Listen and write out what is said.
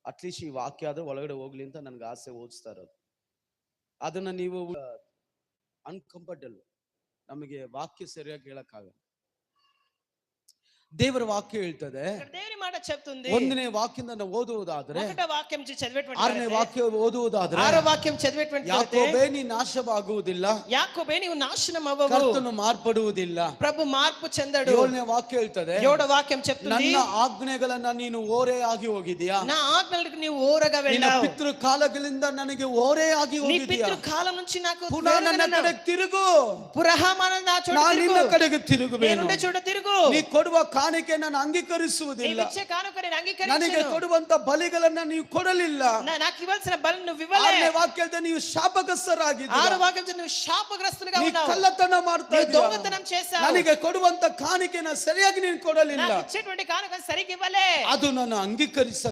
At least ಈ ವಾಕ್ಯ ಆದ್ರೂ ಒಳಗಡೆ ಹೋಗ್ಲಿ ಅಂತ ನನ್ಗೆ ಆಸೆ ಓದಿಸ್ತಾ ಇರೋದು. ಅದನ್ನ ನೀವು ಅನ್ಕಂಫರ್ಟಬಲ್, ನಮಗೆ ವಾಕ್ಯ ಸರಿಯಾಗಿ ಹೇಳಕ್ಕಾಗಲ್ಲ. ದೇವರ ವಾಕ್ಯ ಹೇಳ್ತದೆ, దేవుని మాట చెప్తుంది. ಒಂದನೇ ವಾಕ್ಯದಿಂದ ನಾವು ಓದುವುದಾದ್ರೆ, ఒకటో వాక్యం చదివేటువంటి ಆರನೇ ವಾಕ್ಯ ಓದುವುದಾದ್ರೆ, ఆరో వాక్యం చదివేటువంటి ಯಾಕೋಬೇ ನೀ ನಾಶವಾಗುವುದಿಲ್ಲ, యాకోబే నీవు నాశనం అవ్వవు, ಕರ್ತನು ಮಾರ್ಪಡುವುದಿಲ್ಲ. ప్రభు మార్పు చెందడు. ಏಳನೇ ವಾಕ್ಯ ಹೇಳ್ತದೆ, ఏడో వాక్యం చెప్తుంది, ನನ್ನ ಆಜ್ಞೆಗಳನ್ನ ನೀನು ಓರೆ ಆಗಿ ಹೋಗಿದ್ಯಾ, నా ఆజ్ఞలకు నీవు ఓరగా వెళ్ళావు, ಪಿತೃ ಕಾಲಗಳಿಂದ ನನಗೆ ಓರೆ ಆಗಿ నీ ಹೋಗಿದ್ಯಾ, పితృ కాలం నుంచి నాకు ಪುನಃ ನನ್ನ ಕಡೆಗೆ ತಿರುಗು, పురహామాన నా చోట ನಾನು తిరుగు, ನಿನ್ನ ಕಡೆಗೆ ತಿರುಗುವೆನು, నేనుండే చోట తిరుగు. ನೀ ಕೊಡುವ ಕಾಣಿಕೆ ನಾನು ಅಂಗೀಕರಿಸುವುದಿಲ್ಲ, నీవిచ్చే కానుక నేను ನನಗೆ అంగీకరించను, ಕೊಡುವಂತ ಬಲಿಗಳನ್ನ ನೀವು ಕೊಡಲಿಲ್ಲ. నాకు ఇవ్వాల్సిన బలి నువ్వు ఇవ్వలే. ಆರನೇ ವಾಕ್ಯದ ನೀವು ಶಾಪಗ್ರಸ್ತರಾಗಿದ್ದೀರಾ, ఆరో వాక్యం నువ్వు శాపగ్రస్తులుగా ನೀ ఉన్నావు, ಕಳ್ಳತನ ಮಾಡ್ತಾ నువ్వు ಇದ್ದೀಯ, దొంగతనం చేశావు, ನನಗೆ ಕೊಡುವಂತ ಕಾಣಿಕೆನ ಸರಿಯಾಗಿ ನೀನು ಕೊಡಲಿಲ್ಲ, నాకు ఇచ్చేటువంటి కానుక సరిగ్గా ఇవ్వలే. ಅದು ನಾನು ಅಂಗೀಕರಿಸ